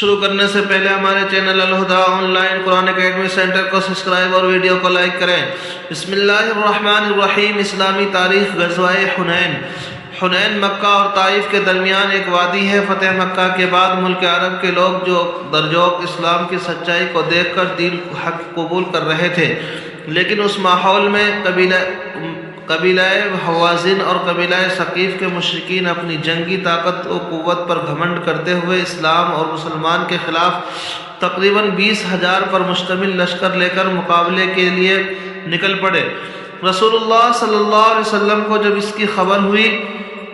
شروع کرنے سے پہلے ہمارے چینل الہدا آن لائن قرآن اکیڈمی سینٹر کو سبسکرائب اور ویڈیو کو لائک کریں۔ بسم اللہ الرحمن الرحیم۔ اسلامی تاریخ۔ غزوہ حنین۔ حنین مکہ اور طائف کے درمیان ایک وادی ہے۔ فتح مکہ کے بعد ملک عرب کے لوگ جو درجوق اسلام کی سچائی کو دیکھ کر دین حق قبول کر رہے تھے، لیکن اس ماحول میں قبیلہ حوازن اور قبیلہ ثقیف کے مشرکین اپنی جنگی طاقت و قوت پر گھمنڈ کرتے ہوئے اسلام اور مسلمان کے خلاف تقریباً 20,000 پر مشتمل لشکر لے کر مقابلے کے لیے نکل پڑے۔ رسول اللہ صلی اللہ علیہ وسلم کو جب اس کی خبر ہوئی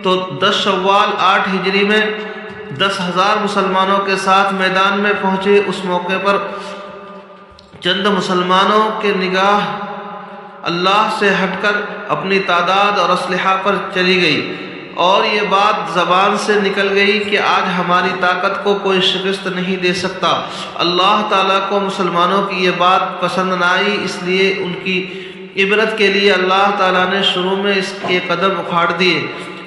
تو 10 شوال 8 ہجری میں 10,000 مسلمانوں کے ساتھ میدان میں پہنچے۔ اس موقع پر چند مسلمانوں کے نگاہ اللہ سے ہٹ کر اپنی تعداد اور اسلحہ پر چلی گئی، اور یہ بات زبان سے نکل گئی کہ آج ہماری طاقت کو کوئی شکست نہیں دے سکتا۔ اللہ تعالیٰ کو مسلمانوں کی یہ بات پسند نہ آئی، اس لیے ان کی عبرت کے لیے اللہ تعالیٰ نے شروع میں اس کے قدم اکھاڑ دیے۔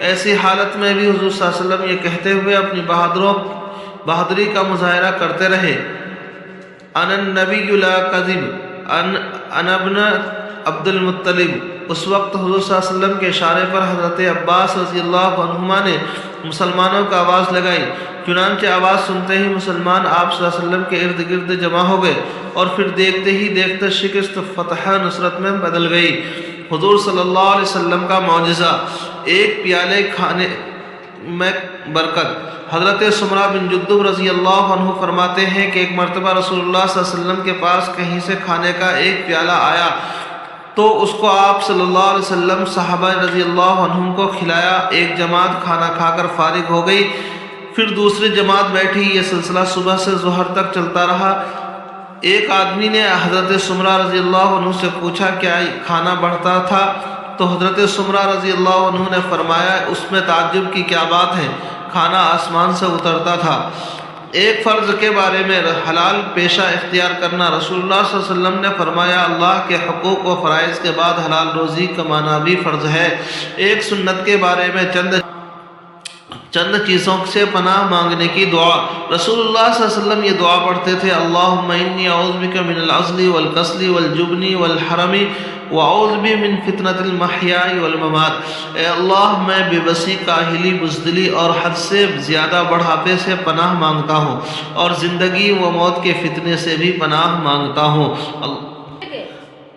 ایسی حالت میں بھی حضور صلی اللہ علیہ وسلم یہ کہتے ہوئے اپنی بہادری کا مظاہرہ کرتے رہے، انا النبی لا کذب، انا ابن عبد المطلب۔ اس وقت حضور صلی اللہ علیہ وسلم کے اشارے پر حضرت عباس رضی اللہ عنہما نے مسلمانوں کا آواز لگائی۔ چنانچہ آواز سنتے ہی مسلمان آپ صلی اللہ علیہ وسلم کے ارد گرد جمع ہو گئے، اور پھر دیکھتے ہی دیکھتے شکست فتح نصرت میں بدل گئی۔ حضور صلی اللہ علیہ وسلم کا معجزہ، ایک پیالے کھانے میں برکت۔ حضرت سمرہ بن جندب رضی اللہ عنہ فرماتے ہیں کہ ایک مرتبہ رسول اللہ صلی اللہ علیہ وسلم کے پاس کہیں سے کھانے کا ایک پیالہ آیا تو اس کو آپ صلی اللہ علیہ وسلم صحابہ رضی اللہ عنہم کو کھلایا۔ ایک جماعت کھانا کھا کر فارغ ہو گئی، پھر دوسری جماعت بیٹھی۔ یہ سلسلہ صبح سے ظہر تک چلتا رہا۔ ایک آدمی نے حضرت سمرہ رضی اللہ عنہ سے پوچھا کیا کھانا بڑھتا تھا؟ تو حضرت سمرہ رضی اللہ عنہ نے فرمایا اس میں تعجب کی کیا بات ہے، کھانا آسمان سے اترتا تھا۔ ایک فرض کے بارے میں حلال پیشہ اختیار کرنا۔ رسول اللہ صلی اللہ علیہ وسلم نے فرمایا اللہ کے حقوق و فرائض کے بعد حلال روزی کمانا بھی فرض ہے۔ ایک سنت کے بارے میں چند چیزوں سے پناہ مانگنے کی دعا۔ رسول اللہ صلی اللہ علیہ وسلم یہ دعا پڑھتے تھے، اللہم انی اعوذ بک من العجز والکسل والجبن والحرم واعوذ بک من فتنۃ المحیاء والممات۔ اے اللہ میں بے بسی، کاہلی، بزدلی اور حد سے زیادہ بڑھاپے سے پناہ مانگتا ہوں، اور زندگی و موت کے فتنے سے بھی پناہ مانگتا ہوں۔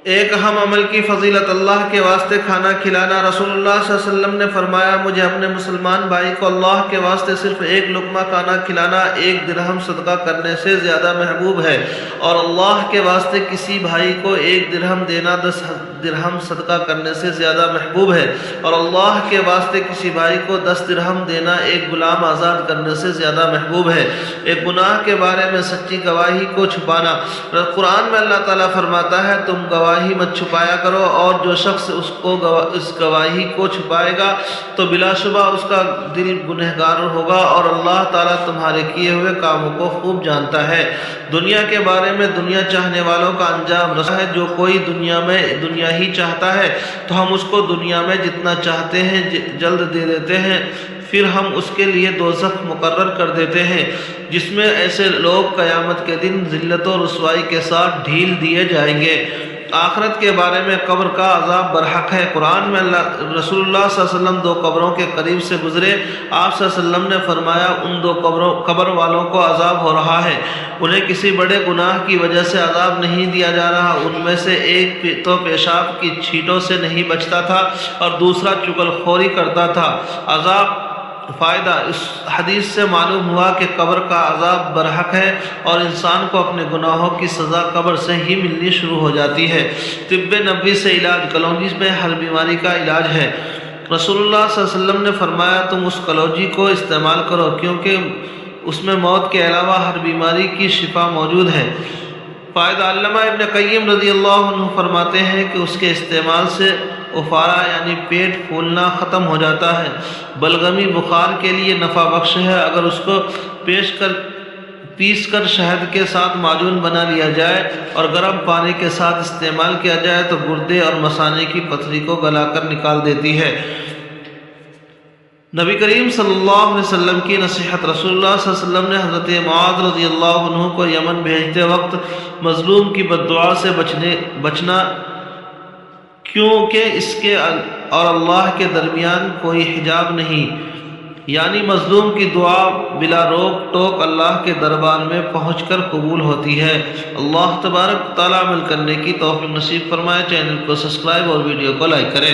ایک اہم عمل کی فضیلت، اللہ کے واسطے کھانا کھلانا۔ رسول اللہ صلی اللہ علیہ وسلم نے فرمایا مجھے اپنے مسلمان بھائی کو اللہ کے واسطے صرف ایک لقمہ کھانا کھلانا 1 درہم صدقہ کرنے سے زیادہ محبوب ہے، اور اللہ کے واسطے کسی بھائی کو 1 درہم دینا 10 درہم صدقہ کرنے سے زیادہ محبوب ہے، اور اللہ کے واسطے کسی بھائی کو 10 درہم دینا 1 غلام آزاد کرنے سے زیادہ محبوب ہے۔ ایک گناہ کے بارے میں سچی گواہی کو چھپانا۔ قرآن میں اللہ تعالیٰ فرماتا ہے تم گواہی مت چھپایا کرو، اور جو شخص اس گواہی کو چھپائے گا تو بلا شبہ اس کا دل گنہگار ہوگا، اور اللہ تعالیٰ تمہارے کیے ہوئے کاموں کو خوب جانتا ہے۔ دنیا کے بارے میں دنیا چاہنے والوں کا انجام رسوا ہے۔ جو کوئی دنیا ہی چاہتا ہے تو ہم اس کو دنیا میں جتنا چاہتے ہیں جلد دے دیتے ہیں، پھر ہم اس کے لیے دوزخ مقرر کر دیتے ہیں، جس میں ایسے لوگ قیامت کے دن ذلت و رسوائی کے ساتھ ڈھیل دیے جائیں گے۔ آخرت کے بارے میں قبر کا عذاب برحق ہے۔ قرآن میں رسول اللہ صلی اللہ علیہ وسلم 2 قبروں کے قریب سے گزرے۔ آپ صلی اللہ علیہ وسلم نے فرمایا ان 2 قبر والوں کو عذاب ہو رہا ہے، انہیں کسی بڑے گناہ کی وجہ سے عذاب نہیں دیا جا رہا۔ ان میں سے ایک تو پیشاب کی چھینٹوں سے نہیں بچتا تھا، اور دوسرا چغل خوری کرتا تھا۔ عذاب فائدہ، اس حدیث سے معلوم ہوا کہ قبر کا عذاب برحق ہے، اور انسان کو اپنے گناہوں کی سزا قبر سے ہی ملنی شروع ہو جاتی ہے۔ طب نبوی سے علاج، کلونجی میں ہر بیماری کا علاج ہے۔ رسول اللہ صلی اللہ علیہ وسلم نے فرمایا تم اس کلونجی کو استعمال کرو، کیونکہ اس میں موت کے علاوہ ہر بیماری کی شفا موجود ہے۔ فائدہ، علامہ ابن قیم رضی اللہ عنہ فرماتے ہیں کہ اس کے استعمال سے افارہ یعنی پیٹ پھولنا ختم ہو جاتا ہے۔ بلغمی بخار کے لیے نفع بخش ہے۔ اگر اس کو پیس کر شہد کے ساتھ معجون بنا لیا جائے اور گرم پانی کے ساتھ استعمال کیا جائے تو گردے اور مثانے کی پتھری کو گلا کر نکال دیتی ہے۔ نبی کریم صلی اللہ علیہ وسلم کی نصیحت۔ رسول اللہ صلی اللہ علیہ وسلم نے حضرت معاذ رضی اللہ عنہ کو یمن بھیجتے وقت مظلوم کی بد دعا سے بچنا، کیونکہ اس کے اور اللہ کے درمیان کوئی حجاب نہیں، یعنی مظلوم کی دعا بلا روک ٹوک اللہ کے دربار میں پہنچ کر قبول ہوتی ہے۔ اللہ تبارک تعالیٰ عمل کرنے کی توفیق نصیب فرمائے۔ چینل کو سبسکرائب اور ویڈیو کو لائک کریں۔